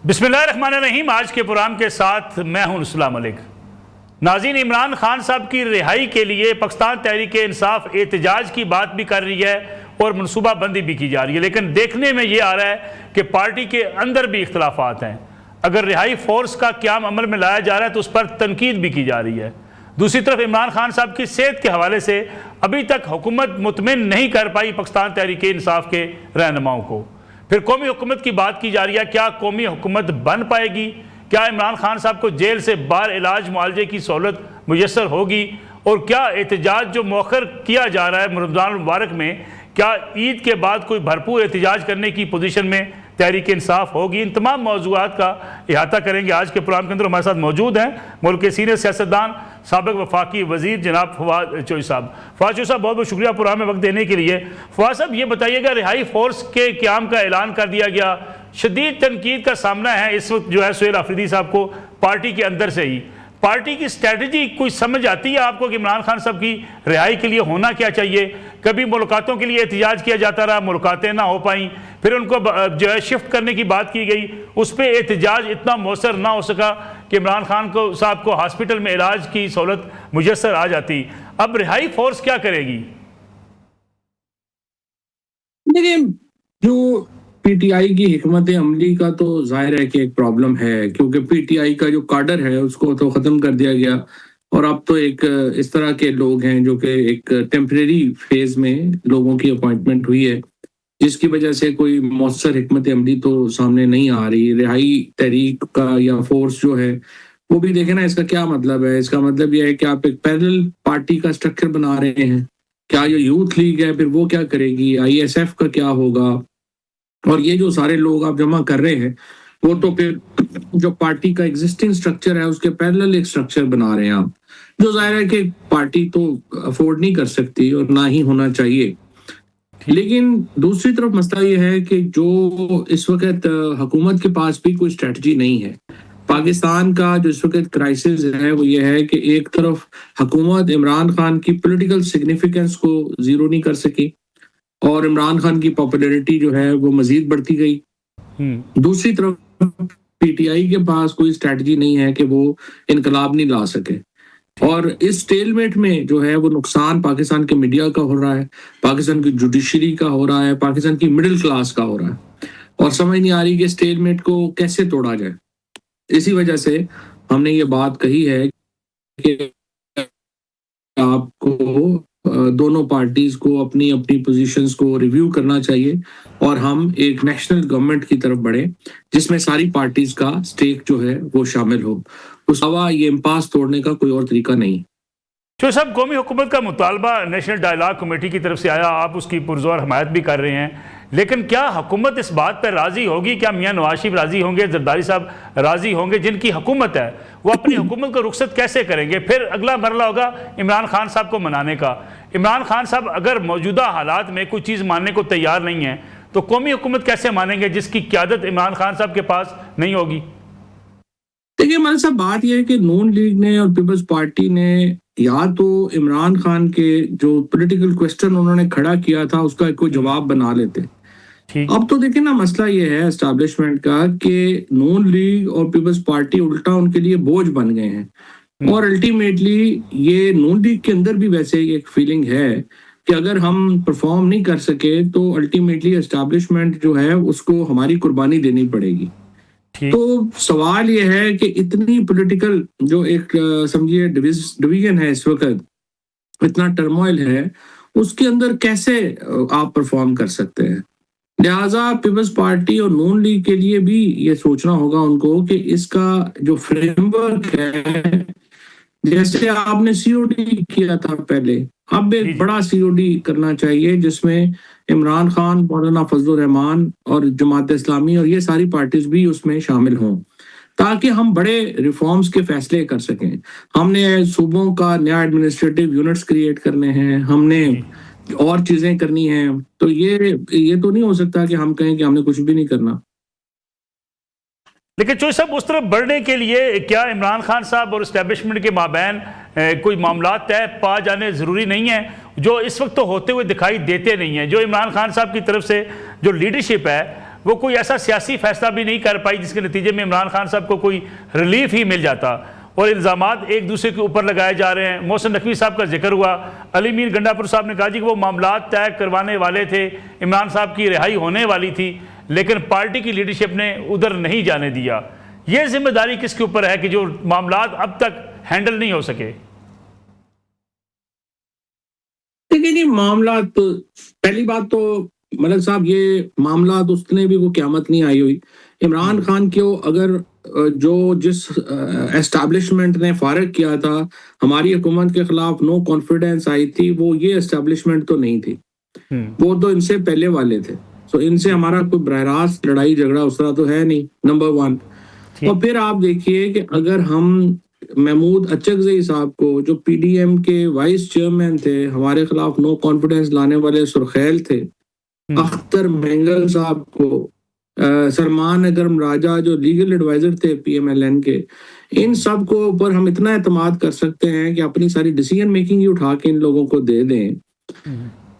बिस्मिल्लाहिर्रहमानिर्रहीम। आज के प्रोग्राम के साथ मैं हूं इस्लाम मलिक। नाज़रीन, इमरान खान साहब की रिहाई के लिए पाकिस्तान तहरीक इंसाफ एहतजाज की बात भी कर रही है और मनसूबाबंदी भी की जा रही है, लेकिन देखने में ये आ रहा है कि पार्टी के अंदर भी इख्तलाफात हैं। अगर रिहाई फोर्स का क़याम अमल में लाया जा रहा है तो उस पर तनकीद भी की जा रही है। दूसरी तरफ इमरान खान साहब की सेहत के हवाले से अभी तक हुकूमत मुतमिन नहीं कर पाई पाकिस्तान तहरीक इंसाफ के रहनुमाओं को। फिर कौमी हुकूमत की बात की जा रही है, क्या कौमी हुकूमत बन पाएगी? क्या इमरान खान साहब को जेल से बाहर इलाज मुआलजे की सहूलत मुयसर होगी? और क्या एहतजाज जो मौखर किया जा रहा है रमज़ान मुबारक में, क्या ईद के बाद कोई भरपूर एहतजाज करने की पोजीशन में तहरीक इंसाफ होगी? इन तमाम मौज़ूआत का अहाता करेंगे आज के प्रोग्राम के अंदर। हमारे साथ मौजूद हैं मुल्क के सीनियर सियासतदान साबिक वफाकी वज़ीर जनाब फवाद चौधरी साहब। फवाद चौधरी साहब, बहुत बहुत शुक्रिया प्रोग्राम में वक्त देने के लिए। फवाद साहब, ये बताइएगा, रिहाई फोर्स के क़याम का ऐलान कर दिया गया, शदीद तनकीद का सामना है इस वक्त जो है सुहेल आफरीदी साहब को पार्टी के अंदर से ही। पार्टी की स्ट्रैटेजी कोई समझ आती है आपको कि इमरान खान साहब की रिहाई के लिए होना क्या चाहिए? कभी मुलाकातों के लिए एहतजाज किया जाता रहा, मुलाकातें ना हो पाई, फिर उनको जो है शिफ्ट करने की बात की गई, उस पर एहतजाज इतना मौसर ना हो सका कि इमरान खान को साहब को हॉस्पिटल में इलाज की सहूलत मुयसर आ जाती। अब रिहाई फोर्स क्या करेगी? देखिए, जो पीटीआई की हिकमत अमली का तो जाहिर है कि एक प्रॉब्लम है, क्योंकि पीटीआई का जो काडर है उसको तो ख़त्म कर दिया गया और अब तो एक इस तरह के लोग हैं जो कि एक टेम्परेरी फेज में लोगों की अपॉइंटमेंट हुई है, जिसकी वजह से कोई मौसर हिकमत अमली तो सामने नहीं आ रही। रिहाई तहरीक का या फोर्स जो है वो भी देखे ना, इसका क्या मतलब है? इसका मतलब यह है कि आप एक पैरेलल पार्टी का स्ट्रक्चर बना रहे हैं। क्या ये यूथ लीग है, फिर वो क्या करेगी? आईएसएफ का क्या होगा? और ये जो सारे लोग आप जमा कर रहे हैं वो तो फिर जो पार्टी का एग्जिस्टिंग स्ट्रक्चर है उसके पैरेलल एक स्ट्रक्चर बना रहे हैं आप, जो जाहिर है कि पार्टी तो अफोर्ड नहीं कर सकती और ना ही होना चाहिए। लेकिन दूसरी तरफ मसला ये है कि जो इस वक्त हुकूमत के पास भी कोई स्ट्रेटजी नहीं है। पाकिस्तान का जो इस वक्त क्राइसिस है वो ये है कि एक तरफ हुकूमत इमरान खान की पॉलिटिकल सिग्निफिकेंस को जीरो नहीं कर सकी और इमरान खान की पॉपुलैरिटी जो है वो मजीद बढ़ती गई। दूसरी तरफ पीटीआई के पास कोई स्ट्रेटजी नहीं है कि वो इनकलाब नहीं ला सके, और इस स्टेलमेट में जो है वो नुकसान पाकिस्तान के मीडिया का हो रहा है, पाकिस्तान की जुडिशरी का हो रहा है, पाकिस्तान की मिडिल क्लास का हो रहा है, और समझ नहीं आ रही कि स्टेलमेट को कैसे तोड़ा जाए। इसी वजह से हमने ये बात कही है कि आपको दोनों पार्टीज को अपनी अपनी पोजीशंस को रिव्यू करना चाहिए और हम एक नेशनल गवर्नमेंट की तरफ बढ़े जिसमें सारी पार्टीज का स्टेक जो है वो शामिल हो। उस अलावा ये इम्पास तोड़ने का कोई और तरीका नहीं। तो सब कौमी हुकूमत का मुतालबा नेशनल डायलॉग कमेटी की तरफ से आया, आप उसकी पुरजोर हमायत भी कर रहे हैं, लेकिन क्या हुकूमत इस बात पर राज़ी होगी? क्या मियाँ नवाज शरीफ राज़ी होंगे, जरदारी साहब राज़ी होंगे? जिनकी हुकूमत है वो अपनी हुकूमत को रुखसत कैसे करेंगे? फिर अगला मरला होगा इमरान खान साहब को मनाने का। इमरान खान साहब अगर मौजूदा हालात में कोई चीज़ मानने को तैयार नहीं है तो कौमी हुकूमत कैसे मानेंगे जिसकी क़यादत इमरान खान साहब के पास नहीं होगी? देखिए, हमारे साथ बात यह है कि नून लीग ने और पीपल्स पार्टी ने या तो इमरान खान के जो पॉलिटिकल क्वेश्चन उन्होंने खड़ा किया था उसका कोई जवाब बना लेते। अब तो देखिए ना, मसला ये है एस्टैब्लिशमेंट का कि नून लीग और पीपल्स पार्टी उल्टा उनके लिए बोझ बन गए हैं, और अल्टीमेटली ये नून लीग के अंदर भी वैसे एक फीलिंग है कि अगर हम परफॉर्म नहीं कर सके तो अल्टीमेटली एस्टैब्लिशमेंट जो है उसको हमारी कुर्बानी देनी पड़ेगी। तो सवाल ये है कि इतनी पॉलिटिकल जो एक समझिए डिवीजन है इस वक्त, इतना टर्मोइल है, उसके अंदर कैसे आप परफॉर्म कर सकते हैं? लिहाजा पीपल्स पार्टी और नून लीग के लिए भी ये सोचना होगा उनको कि इसका जो फ्रेमवर्क है, जैसे आपने सीओडी किया था पहले, अब एक बड़ा सीओडी करना चाहिए जिसमें इमरान खान, मौलाना फजलुर रहमान और जमात इस्लामी और ये सारी पार्टीज भी उसमें शामिल हों, ताकि हम बड़े रिफॉर्म्स के फैसले कर सकें। हमने सूबों का नया एडमिनिस्ट्रेटिव यूनिट्स क्रिएट करने हैं, हमने और चीजें करनी हैं, तो ये तो नहीं हो सकता कि हम कहें कि हमने कुछ भी नहीं करना। लेकिन जो सब उस तरफ बढ़ने के लिए क्या इमरान खान साहब और इस्टेब्लिशमेंट के माबैन कोई मामला तय पा जाने ज़रूरी नहीं है जो इस वक्त तो होते हुए दिखाई देते नहीं हैं? जो इमरान खान साहब की तरफ से जो लीडरशिप है वो कोई ऐसा सियासी फैसला भी नहीं कर पाई जिसके नतीजे में इमरान खान साहब को कोई रिलीफ ही मिल जाता। और इल्ज़ामात एक दूसरे के ऊपर लगाए जा रहे हैं। मोहसिन नकवी साहब का जिक्र हुआ, अली मीर गंडापुर साहब ने कहा जी कि वो मामला तय करवाने वाले थे, इमरान साहब की रिहाई होने वाली थी, लेकिन पार्टी की लीडरशिप ने उधर नहीं जाने दिया। ये जिम्मेदारी किसके ऊपर है कि जो मामला अब तक हैंडल नहीं हो सके? देखिए जी, मामला तो पहली बात तो मलिक साहब, ये मामला उसने भी कोई क़यामत नहीं आई हुई। इमरान खान को अगर जो जिस एस्टैब्लिशमेंट ने फारग किया था, हमारी हुकूमत के खिलाफ नो कॉन्फिडेंस आई थी, वो ये एस्टैब्लिशमेंट तो नहीं थी, वो तो इनसे पहले वाले थे। तो इनसे हमारा कोई बरह रास्त लड़ाई झगड़ा उस तरह तो है नहीं, नंबर वन। और फिर आप देखिए कि अगर हम महमूद अचकज़ई साहब को, जो पीडीएम के वाइस चेयरमैन थे, हमारे खिलाफ नो कॉन्फिडेंस लाने वाले सुरखैल थे, अख्तर मेंगल साहब को, सलमान अकरम राजा जो लीगल एडवाइजर थे पीएमएलएन के, इन सब को ऊपर हम इतना एतमाद कर सकते हैं कि अपनी सारी डिसीजन मेकिंग ही उठा के इन लोगों को दे दें,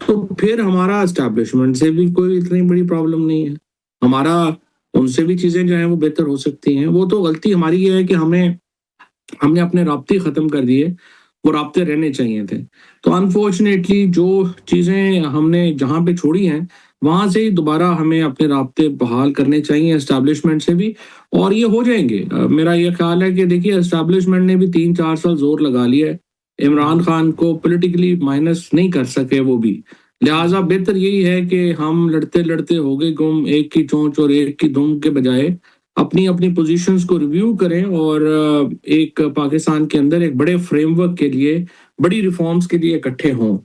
तो फिर हमारा एस्टैब्लिशमेंट से भी कोई इतनी बड़ी प्रॉब्लम नहीं है। हमारा उनसे भी चीजें जो हैं वो बेहतर हो सकती हैं। वो तो गलती हमारी ये है कि हमने अपने राब्ते खत्म कर दिए, वो राब्ते रहने चाहिए थे। तो अनफॉर्चुनेटली जो चीजें हमने जहां पे छोड़ी हैं, वहां से ही दोबारा हमें अपने राब्ते बहाल करने चाहिए एस्टैब्लिशमेंट से भी, और ये हो जाएंगे। मेरा ये ख्याल है कि देखिए, एस्टैब्लिशमेंट ने भी 3-4 साल जोर लगा लिया है, इमरान खान को पॉलिटिकली माइनस नहीं कर सके वो भी। लिहाजा बेहतर यही है कि हम लड़ते लड़ते हो गए गुम, एक की चोंच और एक की दुम के बजाय अपनी अपनी पोजीशंस को रिव्यू करें और एक पाकिस्तान के अंदर एक बड़े फ्रेमवर्क के लिए, बड़ी रिफॉर्म्स के लिए इकट्ठे हों।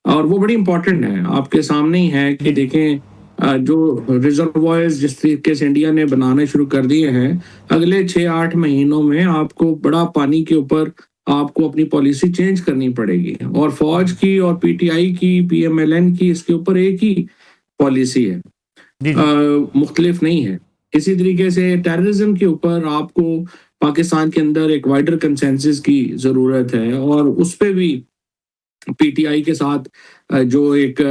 और वो बड़ी इंपॉर्टेंट है, आपके सामने ही है कि देखें जो रिजर्वॉयर्स जिस तरीके से इंडिया ने बनाने शुरू कर दिए हैं, अगले 6-8 महीनों में आपको बड़ा पानी के ऊपर आपको अपनी पॉलिसी चेंज करनी पड़ेगी। और फौज की और पीटीआई की, पीएमएलएन की, इसके ऊपर एक ही पॉलिसी है, मुख्तलिफ नहीं है। इसी तरीके से टेररिज्म के ऊपर आपको पाकिस्तान के अंदर एक वाइडर कंसेंसस की जरूरत है, और उस पर भी पीटीआई के साथ जो एक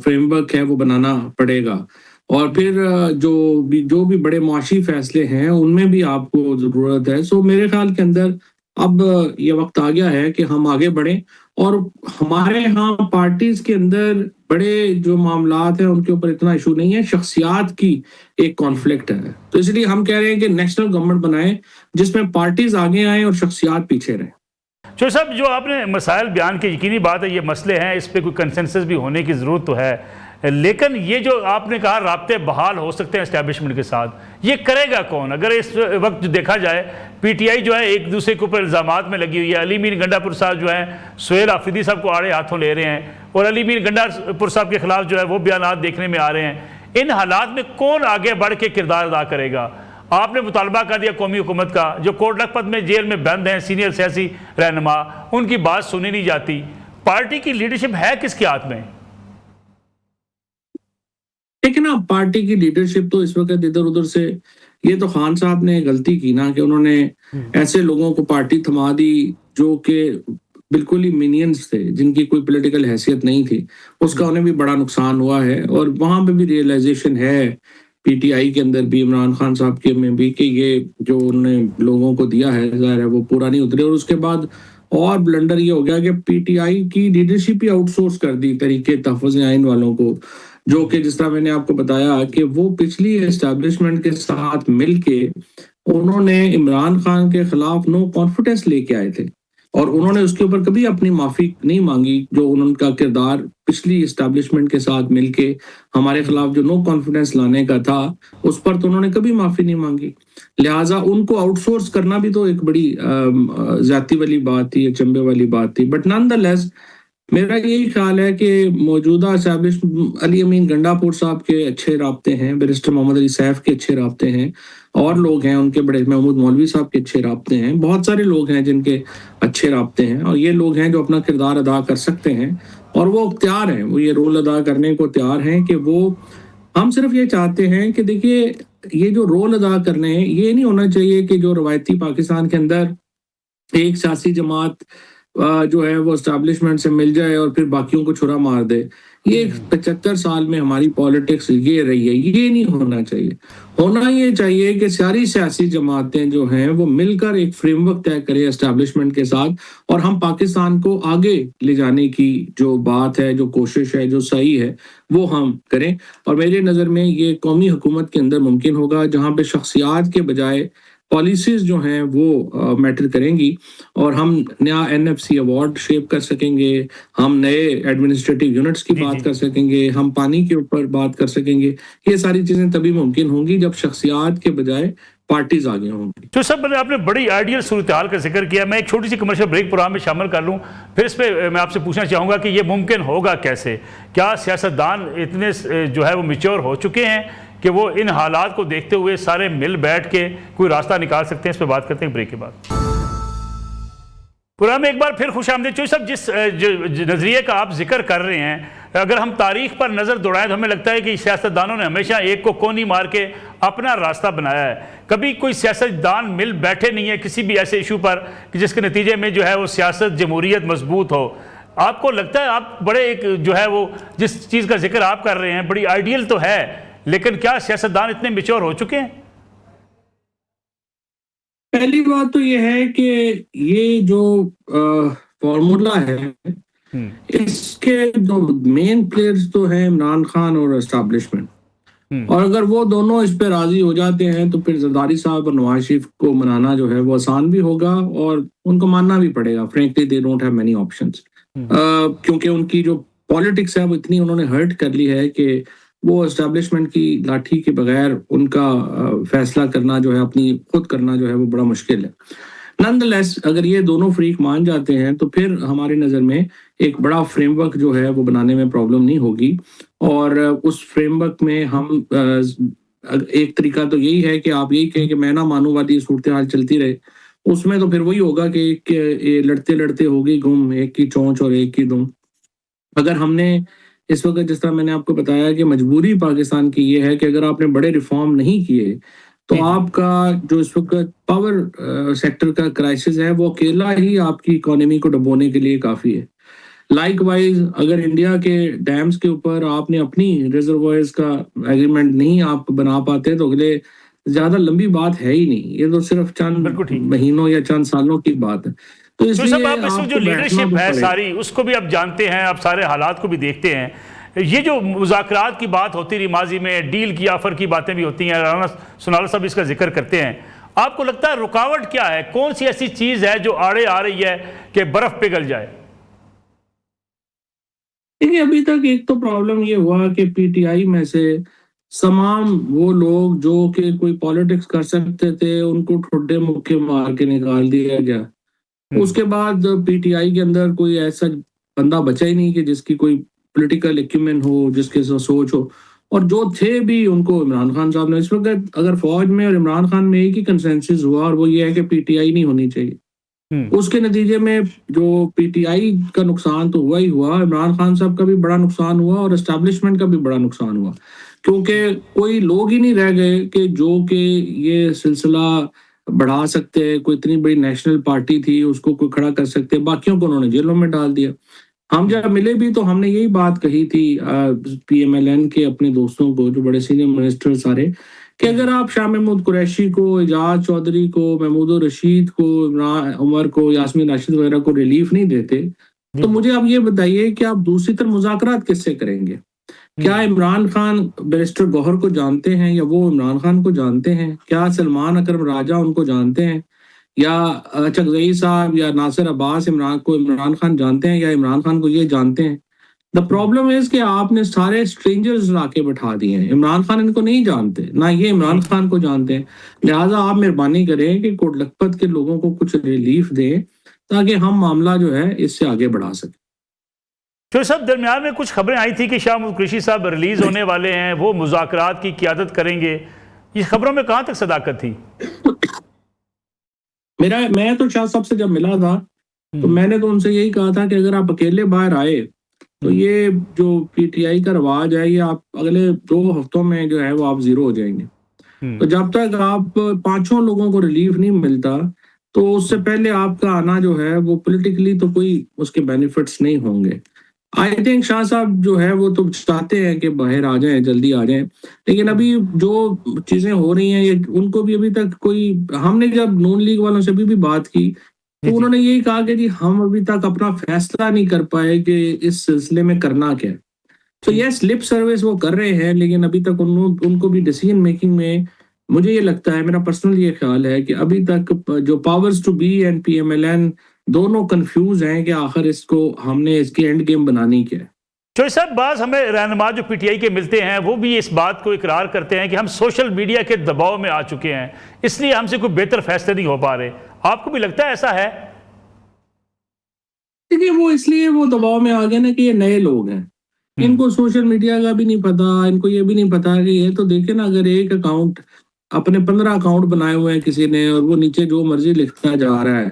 फ्रेमवर्क है वो बनाना पड़ेगा। और फिर जो भी बड़े मुआशी फैसले हैं उनमें भी आपको जरूरत है। सो मेरे ख्याल के अंदर अब ये वक्त आ गया है कि हम आगे बढ़ें, और हमारे यहाँ पार्टीज के अंदर बड़े जो मामलात हैं उनके ऊपर इतना इशू नहीं है, शख्सियात की एक कॉन्फ्लिक्ट है। तो इसलिए हम कह रहे हैं कि नेशनल गवर्नमेंट बनाए जिसमें पार्टीज आगे आए और शख्सियात पीछे रहे। चौधरी साहब, जो आपने मसाइल बयान के, यकीनी बात है ये मसले हैं, इस पर कोई कंसेंसस भी होने की ज़रूरत तो है, लेकिन ये जो आपने कहा राब्ते बहाल हो सकते हैं एस्टैब्लिशमेंट के साथ, ये करेगा कौन? अगर इस वक्त जो देखा जाए, पीटीआई जो है एक दूसरे के ऊपर इल्ज़ामात में लगी हुई है। अली मीर गंडापुर साहब जो हैं सुहेल आफरीदी साहब को आड़े हाथों ले रहे हैं, और अली मीर गंडापुर साहब के खिलाफ जो है वो बयान देखने में आ रहे हैं। इन हालात में कौन आगे बढ़ के किरदार अदा करेगा? आपने मुतालबा कर दिया कौमी हुकूमत का, जो कोट लखपत में जेल में बंद हैं सीनियर सियासी रहनुमा, उनकी बात सुनी नहीं जाती। पार्टी की लीडरशिप है किसके हाथ में? लेकिन ना, पार्टी की लीडरशिप तो इस वक्त इधर उधर से, ये तो खान साहब ने गलती की ना कि उन्होंने ऐसे लोगों को पार्टी थमा दी जो कि बिल्कुल ही मिनियंस थे, जिनकी कोई पॉलिटिकल हैसियत नहीं थी। उसका उन्हें भी बड़ा नुकसान हुआ है, और वहां पे भी रियलाइजेशन है पीटीआई के अंदर भी, इमरान खान साहब के में भी, कि ये जो उन्होंने लोगों को दिया है जाहिर है वो पूरा नहीं उतरे। और उसके बाद और ब्लंडर ये हो गया कि पीटीआई की लीडरशिप ही आउटसोर्स कर दी तरीके तहफ़्फ़ुज़ आइन वालों को, जो कि जिस तरह मैंने आपको बताया कि वो पिछली एस्टैब्लिशमेंट के साथ मिलके उन्होंने इमरान खान के खिलाफ नो कॉन्फिडेंस लेके आए थे, और उन्होंने उसके ऊपर कभी अपनी माफी नहीं मांगी। जो उनका किरदार पिछली एस्टैब्लिशमेंट के साथ मिलके हमारे खिलाफ जो नो कॉन्फिडेंस लाने का था, उस पर तो उन्होंने कभी माफी नहीं मांगी। लिहाजा उनको आउटसोर्स करना भी तो एक बड़ी ज्यादती वाली बात थी, चंबे वाली बात थी। बट नॉनदलेस मेरा यही ख्याल है कि मौजूदा एस्टैब्लिश अली अमीन गंडापुर साहब के अच्छे राब्ते हैं, बैरिस्टर मोहम्मद अली सैफ के अच्छे राब्ते हैं, और लोग हैं उनके बड़े, महमूद मौलवी साहब के अच्छे राब्ते हैं, बहुत सारे लोग हैं जिनके अच्छे राब्ते हैं, और ये लोग हैं जो अपना किरदार अदा कर सकते हैं, और वो तैयार हैं, वो ये रोल अदा करने को तैयार हैं। कि वो, हम सिर्फ ये चाहते हैं कि देखिए, ये जो रोल अदा करने हैं, ये नहीं होना चाहिए कि जो रवायती पाकिस्तान के अंदर एक सियासी जमात जो है वो एस्टैब्लिशमेंट से मिल जाए और फिर बाकियों को छुरा मार दे। ये 75 साल में हमारी पॉलिटिक्स ये रही है, ये नहीं होना चाहिए। होना ये चाहिए कि सारी सियासी जमातें जो हैं वो मिलकर एक फ्रेमवर्क तय करें एस्टैब्लिशमेंट के साथ, और हम पाकिस्तान को आगे ले जाने की जो बात है, जो कोशिश है, जो सही है, वो हम करें। और मेरी नज़र में ये कौमी हुकूमत के अंदर मुमकिन होगा, जहाँ पे शख्सियात के बजाय पॉलिसीज जो हैं वो मैटर करेंगी, और हम नया एनएफसी अवार्ड शेप कर सकेंगे, हम नए एडमिनिस्ट्रेटिव यूनिट्स की जी बात जी। कर सकेंगे, हम पानी के ऊपर बात कर सकेंगे। ये सारी चीजें तभी मुमकिन होंगी जब शख्सियात के बजाय पार्टीज आगे होंगी। तो सब आपने बड़ी आइडियल सूरत हाल का जिक्र किया। मैं एक छोटी सी कमर्शियल ब्रेक प्रोग्राम में शामिल कर लूँ, फिर इस पर मैं आपसे पूछना चाहूँगा कि ये मुमकिन होगा कैसे? क्या सियासतदान इतने जो है वो मैच्योर हो चुके हैं कि वो इन हालात को देखते हुए सारे मिल बैठ के कोई रास्ता निकाल सकते हैं? इस पर बात करते हैं ब्रेक के बाद। प्रोग्राम में एक बार फिर खुश आमदीद। चौधरी साहब, जिस नज़रिए का आप जिक्र कर रहे हैं, अगर हम तारीख पर नज़र दौड़ाएं तो हमें लगता है कि सियासतदानों ने हमेशा एक को कोनी मार के अपना रास्ता बनाया है। कभी कोई सियासतदान मिल बैठे नहीं है किसी भी ऐसे इशू पर कि जिसके नतीजे में जो है वो सियासत, जमहूरियत मजबूत हो। आपको लगता है, आप बड़े एक जो है वो जिस चीज़ का जिक्र आप कर रहे हैं बड़ी आइडियल तो है, लेकिन क्या सियासतदान इतने मैच्योर हो चुके हैं? पहली बात तो ये है कि ये जो फॉर्मूला है, इसके जो मेन प्लेयर्स तो हैं इमरान खान और एस्टैब्लिशमेंट, और अगर वो दोनों इस पे राजी हो जाते हैं तो फिर जरदारी साहब और नवाज शरीफ को मनाना जो है वो आसान भी होगा, और उनको मानना भी पड़ेगा। Frankly they don't have many options, क्योंकि उनकी जो पॉलिटिक्स है वो इतनी उन्होंने हर्ट कर ली है कि वो एस्टैब्लिशमेंट की लाठी के बगैर उनका फैसला करना जो है, अपनी खुद करना जो है वो बड़ा मुश्किल है। नॉनदलेस अगर ये दोनों फ्रीक मान जाते हैं तो फिर हमारी नज़र में एक बड़ा फ्रेमवर्क जो है वो बनाने में प्रॉब्लम नहीं होगी, और उस फ्रेमवर्क में हम एक तरीका तो यही है कि आप यही कहें कि मैं ना मानूं वाली सूरत हाल चलती रहे। उसमें तो फिर वही होगा कि ये लड़ते लड़ते हो गई गुम, एक की चोंच और एक की दुम। अगर हमने इस वक्त, जिस तरह मैंने आपको बताया कि मजबूरी पाकिस्तान की ये है कि अगर आपने बड़े रिफॉर्म नहीं किए तो आपका जो इस वक्त पावर सेक्टर का क्राइसिस है वो अकेला ही आपकी इकोनॉमी को डुबोने के लिए काफ़ी है। लाइकवाइज अगर इंडिया के डैम्स के ऊपर आपने अपनी रिजर्वॉयर्स का एग्रीमेंट नहीं आप बना पाते तो अगले ज़्यादा लंबी बात है ही नहीं, ये तो सिर्फ चंद महीनों या चंद सालों की बात है। तो इसलिए आप इसमें जो लीडरशिप है सारी, उसको भी आप जानते हैं, आप सारे हालात को भी देखते हैं। ये जो मुज़ाकरात की बात होती रही माजी में, डील की ऑफर की बातें भी होती हैं, राना सुनाला साहब इसका जिक्र करते हैं। आपको लगता है रुकावट क्या है? कौन सी ऐसी चीज़ है जो आड़े आ रही है कि बर्फ पिघल जाए? देखिए, अभी तक एक तो प्रॉब्लम ये हुआ कि पीटीआई में से तमाम वो लोग जो कि कोई पॉलिटिक्स कर सकते थे उनको ठुड्डे मुक्के मार के निकाल दिया गया। उसके बाद पीटीआई के अंदर कोई ऐसा बंदा बचा ही नहीं कि जिसकी कोई पॉलिटिकल एक्यूमेन हो, जिसके सोच हो, और जो थे भी उनको इमरान खान साहब ने, इस वक्त अगर फौज में और इमरान खान में एक ही कंसेंसस हुआ और वो ये है कि पीटीआई नहीं होनी चाहिए। उसके नतीजे में जो पीटीआई का नुकसान तो हुआ ही हुआ, इमरान खान साहब का भी बड़ा नुकसान हुआ और एस्टैब्लिशमेंट का भी बड़ा नुकसान हुआ, क्योंकि कोई लोग ही नहीं रह गए कि जो कि ये सिलसिला बढ़ा सकते हैं। कोई इतनी बड़ी नेशनल पार्टी थी, उसको कोई खड़ा कर सकते, बाकियों को उन्होंने जेलों में डाल दिया। हम जब मिले भी तो हमने यही बात कही थी पीएमएलएन के अपने दोस्तों को, जो बड़े सीनियर मिनिस्टर सारे, कि अगर आप शाह महमूद कुरैशी को, एजाज चौधरी को, महमूद रशीद को, उमर को, यास्मीन राशिद वगैरह को रिलीफ नहीं देते तो मुझे आप ये बताइए कि आप दूसरी तरफ मुज़ाकरात किससे करेंगे? क्या इमरान खान बैरिस्टर गौहर को जानते हैं या वो इमरान खान को जानते हैं? क्या सलमान अकरम राजा उनको जानते हैं, या चगजई साहब या नासिर अब्बास इमरान खान जानते हैं, या इमरान खान को ये जानते हैं? द प्रॉब्लम इज कि आपने सारे स्ट्रेंजर्स लाके बैठा दिए हैं। इमरान खान इनको नहीं जानते, ना ये इमरान खान को जानते हैं। लिहाजा आप मेहरबानी करें कि कोट लखपत के लोगों को कुछ रिलीफ दें ताकि हम मामला जो है इससे आगे बढ़ा सकें। तो सब दरमियान में कुछ खबरें आई थी कि शाह महमूद कुरैशी साहब रिलीज होने वाले हैं, वो मुज़ाकरात की क़ियादत करेंगे। इस खबरों में कहाँ तक सदाकत थी? मैं तो शाह साहब से जब मिला था तो मैंने तो उनसे यही कहा था कि अगर आप अकेले बाहर आए तो ये जो पीटीआई का रवाज है, ये आप अगले 2 हफ्तों में जो है वो आप जीरो हो जाएंगे। तो जब तक आप 5 लोगों को रिलीफ नहीं मिलता तो उससे पहले आपका आना जो है वो पॉलिटिकली तो कोई उसके बेनिफिट्स नहीं होंगे। आई थिंक शाह साहब जो है वो तो चाहते हैं कि बाहर आ जाएं, जल्दी आ जाएं, लेकिन अभी जो चीजें हो रही हैं ये उनको भी अभी तक कोई, हमने जब नून लीग वालों से भी बात की जी तो जी। उन्होंने यही कहा कि जी हम अभी तक अपना फैसला नहीं कर पाए कि इस सिलसिले में करना क्या है। तो जी यस, लिप सर्विस वो कर रहे हैं, लेकिन अभी तक उनको भी डिसीजन मेकिंग में, मुझे ये लगता है, मेरा पर्सनल ये ख्याल है कि अभी तक जो powers to be and PMLN दोनों कंफ्यूज हैं कि आखिर इसको हमने इसकी एंड गेम बनानी क्या है। चौधरी साहब, बाज हमें रहनुमा जो पीटीआई के मिलते हैं वो भी इस बात को इकरार करते हैं कि हम सोशल मीडिया के दबाव में आ चुके हैं, इसलिए हमसे कोई बेहतर फैसले नहीं हो पा रहे। आपको भी लगता है ऐसा है? देखिए, वो इसलिए वो दबाव में आ गए ना कि ये नए लोग हैं, हम्म। इनको सोशल मीडिया का भी नहीं पता, इनको ये भी नहीं पता कि ये तो देखे ना, अगर एक अकाउंट, अपने 15 अकाउंट बनाए हुए हैं किसी ने और वो नीचे जो मर्जी लिखता जा रहा है,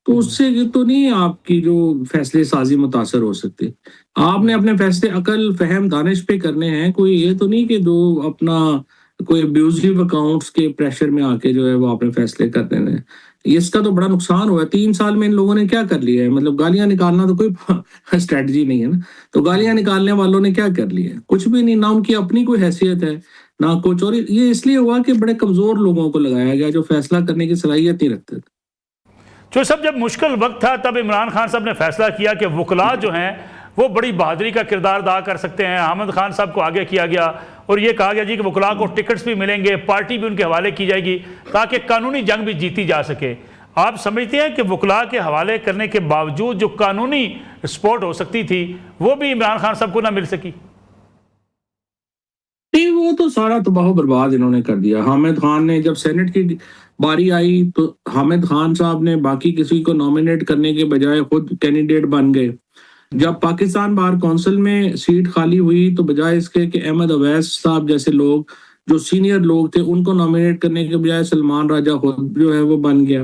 तो हम्म। उससे ये तो नहीं आपकी जो फैसले साजी मुतासर हो सकती। आपने अपने फैसले अकल फहम दानिश पे करने हैं, कोई ये तो नहीं कि जो अपना कोई अब्यूजिव अकाउंट्स के प्रेशर में आके जो है वो आपने फैसले करने हैं। इसका तो बड़ा नुकसान हुआ है। 3 साल में इन लोगों ने क्या कर लिया है, मतलब गालियां निकालना तो कोई स्ट्रेटजी नहीं है ना। तो गालियां निकालने वालों ने क्या कर लिया है, कुछ भी नहीं, ना उनकी अपनी कोई हैसियत है ना कुछ, और ये इसलिए हुआ कि बड़े कमजोर लोगों को लगाया गया जो फैसला करने की सलाहियत नहीं रखते थे। चौधरी साहब, जब मुश्किल वक्त था तब इमरान खान साहब ने फैसला किया कि वकला जो हैं वो बड़ी बहादुरी का किरदार अदा कर सकते हैं। अहमद खान साहब को आगे किया गया और ये कहा गया जी कि वकला को टिकट्स भी मिलेंगे, पार्टी भी उनके हवाले की जाएगी ताकि कानूनी जंग भी जीती जा सके। आप समझते हैं कि वकला के हवाले करने के बावजूद जो कानूनी सपोर्ट हो सकती थी वो भी इमरान खान साहब को ना मिल सकी? नहीं, वो तो सारा तबाह बर्बाद इन्होंने कर दिया। हामिद खान ने जब सेनेट की बारी आई तो हामिद खान साहब ने बाकी किसी को नॉमिनेट करने के बजाय खुद कैंडिडेट बन गए। जब पाकिस्तान बार कौंसिल में सीट खाली हुई तो बजाय इसके कि अहमद अवैस साहब जैसे लोग जो सीनियर लोग थे उनको नॉमिनेट करने के बजाय सलमान राजा खुद जो है वो बन गया।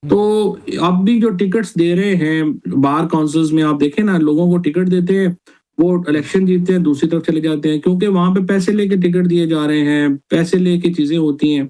तो अब भी जो टिकट्स दे रहे हैं बार काउंसिल्स में, आप देखें ना, लोगों को टिकट देते हैं, वो इलेक्शन जीतते हैं दूसरी तरफ चले जाते हैं, क्योंकि वहां पे पैसे लेके टिकट दिए जा रहे हैं, पैसे लेके चीजें होती हैं।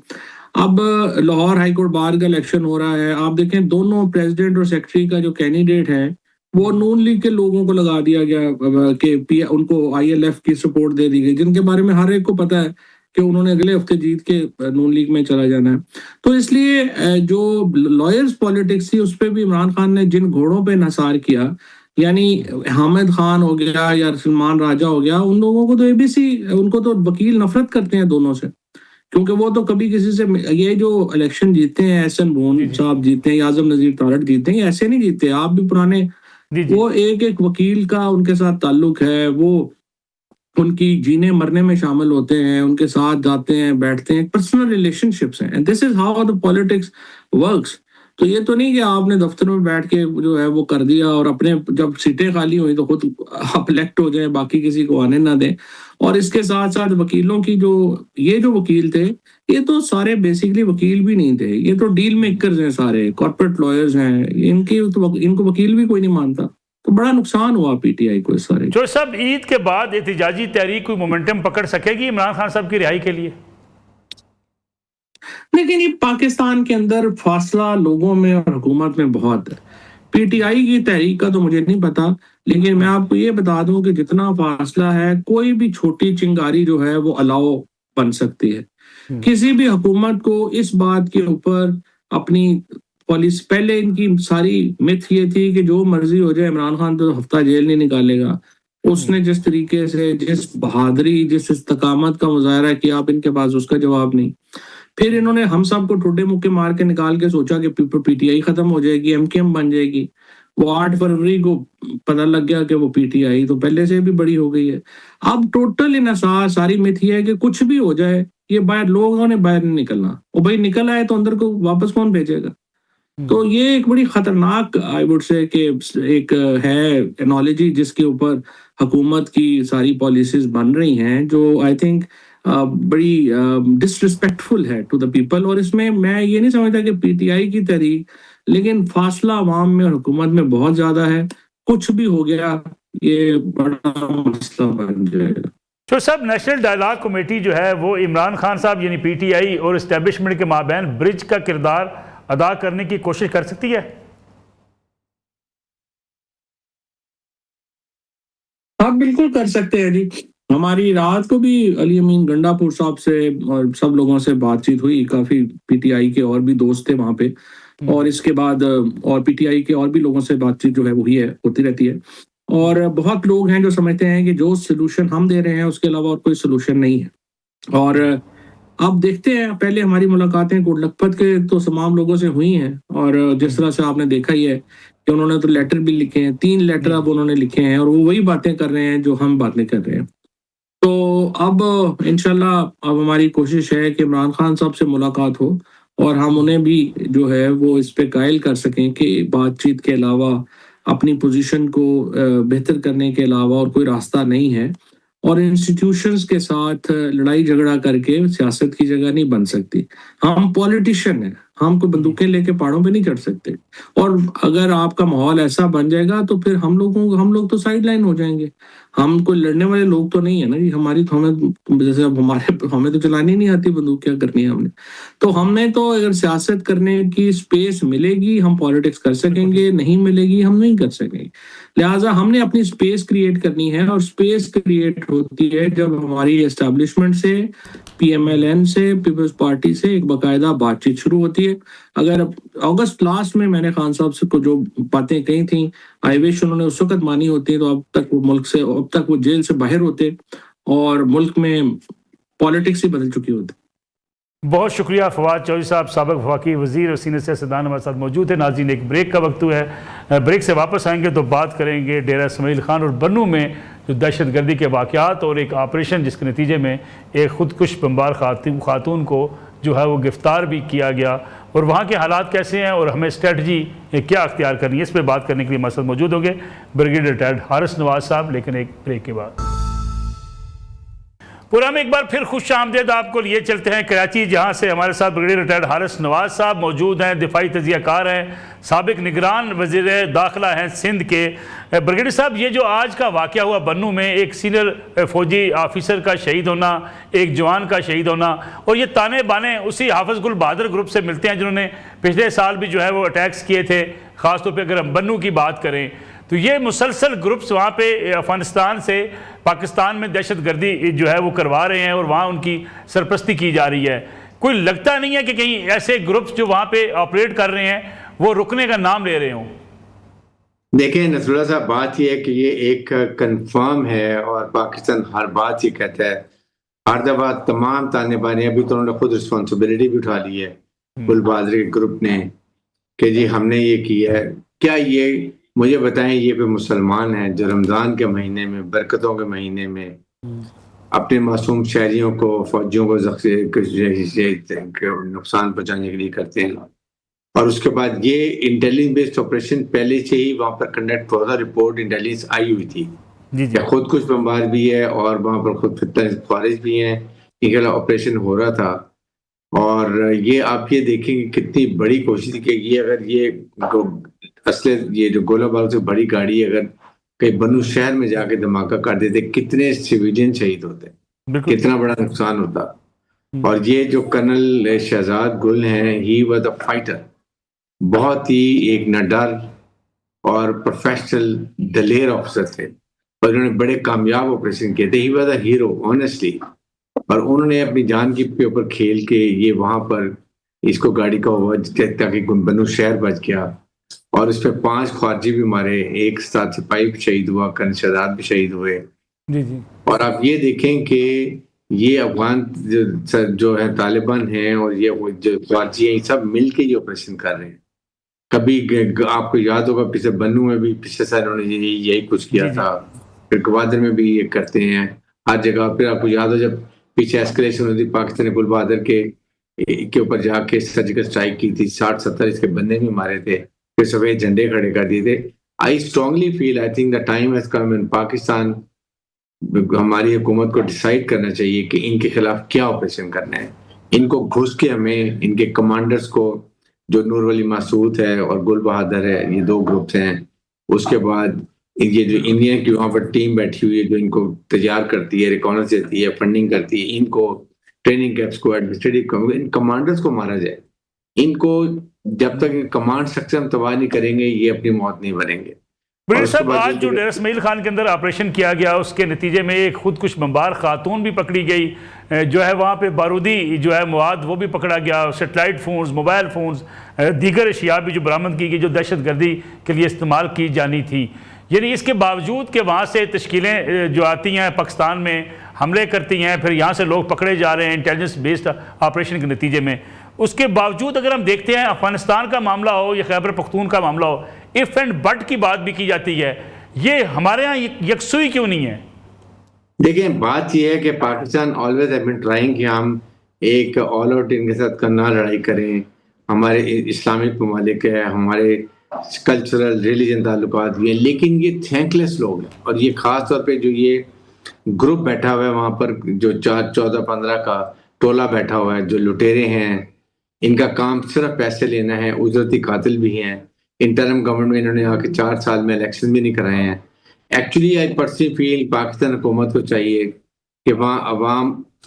अब लाहौर हाईकोर्ट बार का इलेक्शन हो रहा है, आप देखें दोनों प्रेसिडेंट और सेक्रेटरी का जो कैंडिडेट है वो नून लीग के लोगों को लगा दिया गया, कि उनको आईएलएफ की सपोर्ट दे दी गई, जिनके बारे में हर एक को पता है कि उन्होंने अगले हफ्ते जीत के नून लीग में चला जाना है। तो इसलिए जो लॉयर्स पॉलिटिक्स थी उस पर भी इमरान खान ने जिन घोड़ों पे इंहिसार किया, यानी हामिद खान हो गया या सलमान राजा हो गया, उन लोगों को तो एबीसी, उनको तो वकील नफरत करते हैं दोनों से, क्योंकि वो तो कभी किसी से, ये जो इलेक्शन जीते हैं एहसन जी बोन जी। साहब जीते हैं या आजम नजीर तारड़ जीते हैं, ये ऐसे नहीं जीते। आप भी पुराने, जी जी। वो एक एक वकील का उनके साथ ताल्लुक है, वो उनकी जीने मरने में शामिल होते हैं, उनके साथ जाते हैं, बैठते हैं, पर्सनल रिलेशनशिप्स हैं, and this is how the politics works. तो ये तो नहीं कि आपने दफ्तर में बैठ के जो है वो कर दिया और अपने जब सीटें खाली हुई तो खुद आप इलेक्ट हो जाए, बाकी किसी को आने ना दें। और इसके साथ साथ वकीलों की जो, ये जो वकील थे, ये तो सारे बेसिकली वकील भी नहीं थे, ये तो डील मेकर्स हैं, सारे कॉर्पोरेट लॉयर्स हैं, इनको वकील भी कोई नहीं मानता। तो बड़ा नुकसान हुआ पीटीआई को इस सारे। जो सब ईद के बाद एहतजाजी तहरीक कोई मोमेंटम पकड़ सकेगी इमरान खान साहब की रिहाई के लिए? लेकिन ये पाकिस्तान के अंदर फासला लोगों में और हुकूमत में बहुत है। पीटीआई की तहरीक का तो मुझे नहीं पता, लेकिन मैं आपको ये बता दूं कि जितना फासला है, कोई भी छोटी चिंगारी जो है वो अलाव बन सकती है। किसी भी हुकूमत को इस बात के ऊपर अपनी पॉलिसी, पहले इनकी सारी मिथ ये थी कि जो मर्जी हो जाए इमरान खान तो हफ्ता जेल नहीं निकालेगा। उसने जिस तरीके से, जिस बहादुरी, जिस इस्तकामत का मुजाहरा किया, आप इनके पास उसका जवाब नहीं। फिर इन्होंने हम सब को ठुड्डे मुक्के मार के निकाल के सोचा कि पीटीआई खत्म हो जाएगी, एमकेएम बन जाएगी। वो 8 फरवरी को पता लग गया कि वो पीटीआई तो पहले से भी बड़ी हो गई है। अब टोटल इनसार सारी मिथ ये है कि कुछ भी हो जाए, ये बाहर, लोगों ने बाहर नहीं निकलना, वो भाई निकल आए तो अंदर को वापस कौन भेजेगा। तो ये एक बड़ी खतरनाक, आई वुड से, कि एक है एनोलॉजी जिसके ऊपर हुकूमत की सारी पॉलिसीज बन रही हैं, जो आई थिंक बड़ी डिसरिस्पेक्टफुल है टू द पीपल। और इसमें मैं ये नहीं समझता कि पीटीआई की तहरीक, लेकिन फासला अवाम में और हुकूमत में बहुत ज्यादा है। कुछ भी हो गया ये बड़ा मसला बन जाएगा। तो सब नेशनल डायलॉग कमेटी जो है वो इमरान खान साहब यानी पीटीआई और इस्टेब्लिशमेंट के माबैन ब्रिज का किरदार अदा करने की कोशिश कर सकती है? बिल्कुल कर सकते हैं जी। हमारी रात को भी अली अमीन गंडापुर साहब से और सब लोगों से बातचीत हुई, काफी पीटीआई के और भी दोस्त थे वहां पे, और इसके बाद और पीटीआई के और भी लोगों से बातचीत जो है वही है, होती रहती है। और बहुत लोग हैं जो समझते हैं कि जो सोल्यूशन हम दे रहे हैं उसके अलावा और कोई सोल्यूशन नहीं है। और अब देखते हैं, पहले हमारी मुलाकातें कोटलखपत के तो तमाम लोगों से हुई हैं, और जिस तरह से आपने देखा ही है कि उन्होंने तो लेटर भी लिखे हैं, 3 लेटर अब उन्होंने लिखे हैं, और वो वही बातें कर रहे हैं जो हम बातें कर रहे हैं। तो अब इंशाल्लाह अब हमारी कोशिश है कि इमरान खान साहब से मुलाकात हो, और हम उन्हें भी जो है वो इस पे कायल कर सकें कि बातचीत के अलावा, अपनी पोजीशन को बेहतर करने के अलावा और कोई रास्ता नहीं है, और इंस्टीट्यूशंस के साथ लड़ाई झगड़ा करके सियासत की जगह नहीं बन सकती। हम पॉलिटिशियन हैं, हम कोई बंदूकें लेके पहाड़ों पे नहीं चढ़ सकते। और अगर आपका माहौल ऐसा बन जाएगा तो फिर हम लोग तो साइड लाइन हो जाएंगे। हम कोई लड़ने वाले लोग तो नहीं है ना जी। हमारी तो हमें जैसे अब हमें तो चलानी नहीं आती बंदूक, क्या करनी है हमने। तो हमने तो अगर सियासत करने की स्पेस मिलेगी हम पॉलिटिक्स कर सकेंगे, नहीं मिलेगी हम नहीं कर सकेंगे। लिहाजा हमने अपनी स्पेस क्रिएट करनी है, और स्पेस क्रिएट होती है जब हमारी एस्टैब्लिशमेंट से, पीएमएलएन से, पीपल्स पार्टी से एक बाकायदा बातचीत शुरू होती है। अगर अगस्त लास्ट में मैंने खान साहब से को जो बातें कही थी, आई विश उन्होंने उस वक्त मानी होती, तो अब तक वो जेल से बाहर होते और मुल्क में पॉलिटिक्स ही बदल चुकी होती। बहुत शुक्रिया फवाद चौधरी साहब, साबिक वफाकी वज़ीर और सीनियर सियासतदान हमारे साथ मौजूद है। नाज़रीन, एक ब्रेक का वक्त हुआ है, ब्रेक से वापस आएंगे तो बात करेंगे डेरा इस्माइल खान और बन्नू में जो दहशतगर्दी के वाक़यात और एक ऑपरेशन जिसके नतीजे में एक खुदकुश बमबार खातून को जो है वो गिरफ्तार भी किया गया, और वहाँ के हालात कैसे हैं और हमें स्ट्रेटजी क्या अख्तियार करनी है, इस पर बात करने के लिए हमारे साथ मौजूद होंगे ब्रिगेडियर रिटायर्ड हारिस नवाज साहब, लेकिन एक ब्रेक के बाद। पूरा एक बार फिर खुश आमदेद आपको लिए चलते हैं कराची, जहां से हमारे साथ ब्रिगेडियर रिटायर्ड हारिस नवाज साहब मौजूद हैं, दिफाई तजियाकार हैं, साबिक निगरान वज़ीर दाखिला हैं सिंध के। ब्रिगेडियर साहब, ये जो आज का वाक़या हुआ बन्नू में, एक सीनियर फौजी ऑफिसर का शहीद होना, एक जवान का शहीद होना, और ये ताने बाने उसी हाफिज़ गुल बहादुर ग्रुप से मिलते हैं जिन्होंने पिछले साल भी जो है वो अटैक्स किए थे। ख़ासतौर पर अगर हम बन्नू की बात करें तो ये मुसलसल ग्रुप्स वहाँ पे अफ़गानिस्तान से पाकिस्तान में दहशतगर्दी जो है वो करवा रहे हैं, और वहाँ उनकी सरपरस्ती की जा रही है। कोई लगता नहीं है कि कहीं ऐसे ग्रुप्स जो वहाँ पे ऑपरेट कर रहे हैं वो रुकने का नाम ले रहे हों? देखिए नसरुल्लाह साहब, बात यह है कि ये एक कंफर्म है, और पाकिस्तान हर बात ये कहता है, हर दफा तमाम ताने बाने, अभी तो उन्होंने खुद रिस्पॉन्सिबिलिटी भी उठा ली है गुल बहादुर के ग्रुप ने कि जी हमने ये किया है। क्या ये मुझे बताएं, ये पे मुसलमान हैं जो रमज़ान के महीने में, बरकतों के महीने में अपने मासूम शहरियों को, फौजियों को नुकसान पहुंचाने के लिए करते हैं, और उसके बाद ये इंटेलिजेंस बेस्ड ऑपरेशन पहले से ही वहां पर कंडक्ट हुआ था। रिपोर्ट इंटेलिजेंस आई हुई थी कि खुद कुछ बमबार भी है और वहां पर खुद खारिज भी हैं, इनके खिलाफ ऑपरेशन हो रहा था। और ये आप ये देखेंगे कितनी बड़ी कोशिश की, ये अगर ये असले ये जो गोला बारूद से बड़ी गाड़ी अगर कहीं बन्नू शहर में जाके धमाका कर देते, कितने सिविलियन शहीद होते, कितना बड़ा नुकसान होता। और ये जो कर्नल शहजाद गुल हैं, ही वाज अ फाइटर, बहुत ही एक निडर और प्रोफेशनल दलेर ऑफिसर थे, और उन्होंने बड़े कामयाब ऑपरेशन किए थे। He was a hero honestly, और उन्होंने अपनी जान की पे ऊपर खेल के ये वहां पर इसको गाड़ी का हुआ ताकि बन्नू शहर बच गया, और इस पे 5 खारजी भी मारे, एक साथ सिपाही भी शहीद हुआ, कर्नल शहजाद भी शहीद हुए। जी जी। और आप ये देखें कि ये अफगान जो है तालिबान हैं और ये जो खारजी हैं, सब मिल के ये ऑपरेशन कर रहे हैं। कभी आपको याद होगा पिछले बन्नू में भी पिछले साल उन्होंने यही कुछ किया था, फिर गवादर में भी ये करते हैं हर जगह। फिर आपको याद हो जब पीछे एस्केलेशन हुई थी, पाकिस्तान ने गुल बहादुर के ऊपर जाके सर्जिकल स्ट्राइक की थी, 60-70 इसके बंदे भी मारे थे, फिर सफेद झंडे खड़े कर दिए थे। I strongly feel, I think the time has come in Pakistan, हमारी हुकूमत को डिसाइड करना चाहिए कि इनके खिलाफ क्या ऑपरेशन करना है। इनको घुस के हमें इनके कमांडर्स को, जो नूर वली मासूद है और गुल बहादुर है, ये 2 ग्रुप्स हैं, उसके बाद ये जो इंडियन की वहां पर टीम बैठी हुई है जो इनको तैयार करती है, रिकॉर्नेंस देती है, फंडिंग करती है, इनको ट्रेनिंग कैंप्स को, एडमिनिस्ट्रेटिव इन कमांडर्स को मारा जाए। इनको जब तक कमांड स्ट्रक्चर हम तबाह नहीं करेंगे, ये अपनी मौत नहीं भरेंगे। ब्रिगेडियर साहब, आज जो डेरा इस्माइल खान के अंदर ऑपरेशन किया गया उसके नतीजे में एक खुदकुश बमबार खातून भी पकड़ी गई, जो है वहाँ पे बारूदी जो है मवाद वो भी पकड़ा गया, सेटेलाइट फ़ोन्स, मोबाइल फ़ोन्स, दीगर अशिया भी जो बरामद की गई जो दहशतगर्दी के लिए इस्तेमाल की जानी थी। यानी इसके बावजूद कि वहाँ से तश्कीलें जो आती हैं पाकिस्तान में हमले करती हैं, फिर यहाँ से लोग पकड़े जा रहे हैं इंटेलिजेंस बेस्ड ऑपरेशन के नतीजे में, उसके बावजूद अगर हम देखते हैं अफगानिस्तान का मामला हो या खैबर पख्तून का मामला हो, इफ़ एंड बट की बात भी की जाती है। ये हमारे यहाँ यकसुई क्यों नहीं है? देखिए, बात यह है कि Pakistan always have been trying कि हम एक ऑल आउट इनके साथ करना लड़ाई करें। हमारे इस्लामिक ममालिक है, हमारे कल्चरल रिलीजन ताल्लुकात भी हैं, लेकिन ये थैंकलेस लोग हैं। और ये ख़ास तौर पे जो ये ग्रुप बैठा हुआ है वहाँ पर, जो 14-15 का टोला बैठा हुआ है, जो लुटेरे हैं, इनका काम सिर्फ पैसे लेना है, उजरती कातिल भी हैं। इंटरम गवर्नमेंट में इन्होंने आके 4 साल में इलेक्शन भी नहीं कराए हैं। Actually I personally feel Pakistan हुकूमत को चाहिए कि वहाँ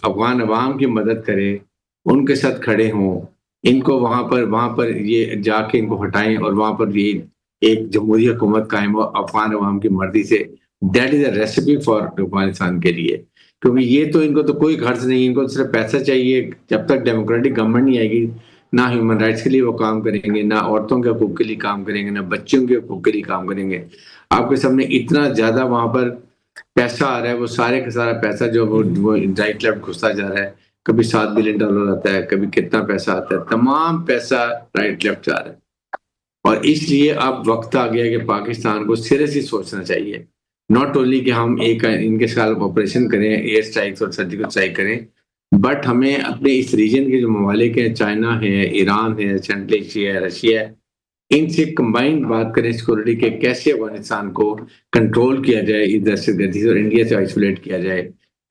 अफगान अवाम की मदद करे, उनके साथ खड़े हों, इनको वहाँ पर ये जाके इनको हटाएं और वहाँ पर ये एक जमहूरी हुकूमत कायम हो अफगान अवाम की मर्जी से। That is a recipe for Afghanistan के लिए, क्योंकि ये तो इनको तो कोई गर्ज नहीं, इनको सिर्फ पैसा चाहिए। जब तक डेमोक्रेटिक गवर्नमेंट नहीं आएगी, ना ह्यूमन राइट्स के लिए वो काम करेंगे, ना औरतों के हकूक के लिए काम करेंगे, ना बच्चों के हकूक के लिए काम करेंगे। आपके सामने इतना ज्यादा वहां पर पैसा आ रहा है, वो सारे का सारा पैसा जो वो राइट लेफ्ट घुसता जा रहा है। कभी $7 बिलियन आता है, कभी कितना पैसा आता है, तमाम पैसा राइट लेफ्ट जा रहा है। और इसलिए अब वक्त आ गया कि पाकिस्तान को सीरियसली सोचना चाहिए, नॉट ओनली कि हम एक इनके खिलाफ ऑपरेशन करें, एयर स्ट्राइक्स और सर्जिकल स्ट्राइक करें, बट हमें अपने इस रीजन के जो ममालिक हैं, चाइना है, ईरान है, सेंट्रल एशिया है, रशिया है, इनसे कंबाइंड बात करें सिक्योरिटी के कैसे अफगानिस्तान को कंट्रोल किया जाए इस दहशतगर्दी से और इंडिया से आइसोलेट किया जाए।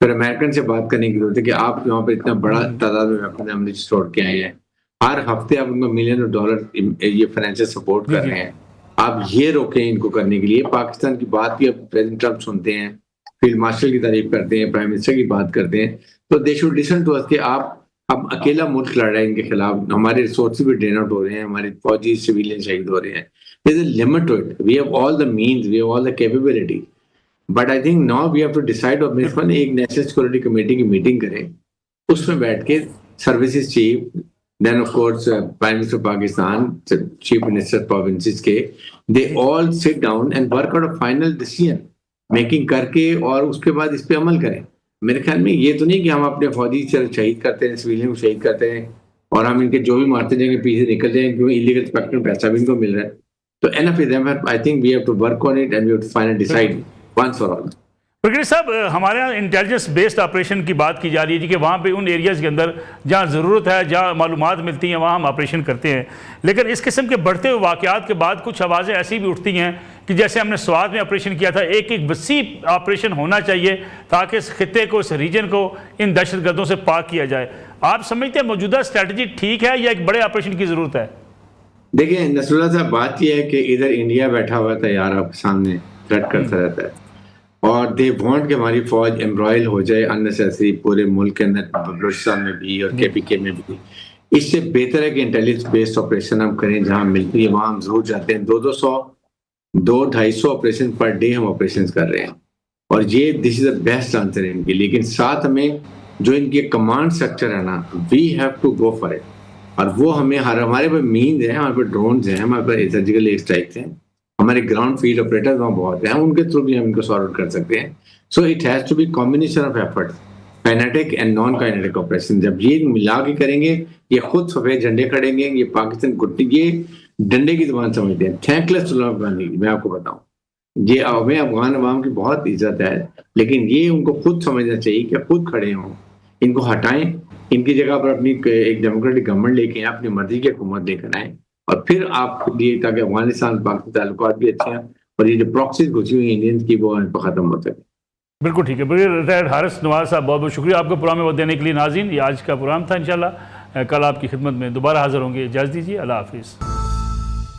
फिर अमेरिकन से बात करने की जरूरत है कि आप यहाँ पर इतना बड़ा तादाद में वेपन हमने छोड़ के आए हैं, हर हफ्ते आप उनको $मिलियन ये फाइनेंशियल सपोर्ट कर रहे हैं। आप ये रोकें इनको करने के लिए। पाकिस्तान की बात भी अब प्रेसिडेंट ट्रंप सुनते हैं, फील्ड मार्शल की तारीफ करते हैं, प्राइम मिनिस्टर की बात करते हैं, तो they should listen to us कि आप अब अकेला मुल्क लड़ रहे हैं इनके खिलाफ, हमारे रिसोर्सेज भी ड्रेन आउट हो रहे हैं, हमारे फौजी सिविलियन शहीद हो रहे हैं। There is a limit to it, we have all the means, we have all the capability, but I think now we have to decide on this one. एक नेशनल सिक्योरिटी कमेटी की meeting करें, उसमें बैठ के services chief, then of course Prime Minister Pakistan, Chief Minister provinces के, they all sit down and work out a final decision making करके और उसके बाद इस पे अमल करें। मेरे ख्याल में ये तो नहीं कि हम अपने फौजी शहीद करते हैं, सिविलियन को शहीद करते हैं और हम इनके जो भी मारते जाएंगे पीछे निकल जाएंगे, क्योंकि इलीगल स्पेक्ट्रम पैसा भी इनको मिल रहा है। तो enough is enough, I think we have to work on it and we have to finally decide once for all. Brigadier साहब, हमारे यहाँ इंटेलिजेंस बेस्ड ऑपरेशन की बात की जा रही है जी कि वहाँ पे उन एरियाज़ के अंदर जहाँ ज़रूरत है, जहाँ मालूमात मिलती हैं, वहाँ हम ऑपरेशन करते हैं। लेकिन इस किस्म के बढ़ते हुए वाक़यात के बाद कुछ आवाज़ें ऐसी भी उठती हैं कि जैसे हमने स्वात में ऑपरेशन किया था, एक वसी ऑपरेशन होना चाहिए ताकि इस खित्ते को, इस रीजन को इन दहशतगर्दों से पाक किया जाए। आप समझते हैं मौजूदा स्ट्रैटेजी ठीक है या एक बड़े ऑपरेशन की ज़रूरत है? देखिए नसरुल्लाह साहब, बात यह है कि इधर इंडिया बैठा हुआ था यार, आपके सामने थ्रेट करता रहता है और दे वांट कि हमारी फौज एम्ब्रॉयल हो जाए अननेसेसरी पूरे मुल्क के अंदर, बलूचिस्तान में भी और केपीके में भी। इससे बेहतर है कि इंटेलिजेंस बेस्ड ऑपरेशन हम करें, जहां मिलती है वहां हम जरूर जाते हैं। 200-250 ऑपरेशन पर डे हम ऑपरेशन कर रहे हैं और ये this is the best answer है इनकी। लेकिन साथ में जो इनके कमांड स्ट्रक्चर है ना, we have to go for it. और वो हमारे पास मीन्स हैं, हमारे पास ड्रोन्स हैं, हमारे पास सर्जिकल एयर स्ट्राइक्स हैं, हमारे ग्राउंड फील्ड ऑपरेटर्स वहाँ बहुत हैं, उनके थ्रू भी हम इनको सॉर्ट आउट कर सकते हैं। So it has to be combination of effort, kinetic and non kinetic operation. जब ये मिला के करेंगे, ये खुद सफेद झंडे खड़ेंगे, ये पाकिस्तान गुट्टी, ये डंडे की जुबान समझते हैं। थैंकलेस गांधी, मैं आपको बताऊं, ये हमें अफगान अवाम की बहुत इज्जत है, लेकिन ये उनको खुद समझना चाहिए कि खुद खड़े हों, इनको हटाएं, इनकी जगह पर अपनी एक डेमोक्रेटिक गवर्नमेंट लेके आए, अपनी मर्जी की हुकूमत लेकर आए और फिर आप ये, ताकि अफगानिस्तान पाकिस्तान ताल्लुकात भी अच्छे हैं और ये जो प्रॉक्सीज घुसी हुई इंडियंस की वो खत्म हो सके। बिल्कुल ठीक है। ब्रिगेडियर हारिस नवाज साहब, बहुत बहुत शुक्रिया आपको प्रोग्राम में वक्त देने के लिए। नाज़रीन, ये आज का प्रोग्राम था, इंशाल्लाह कल आपकी खिदमत में दोबारा हाजिर होंगे। इजाज़त दीजिए, अल्लाह हाफिज़।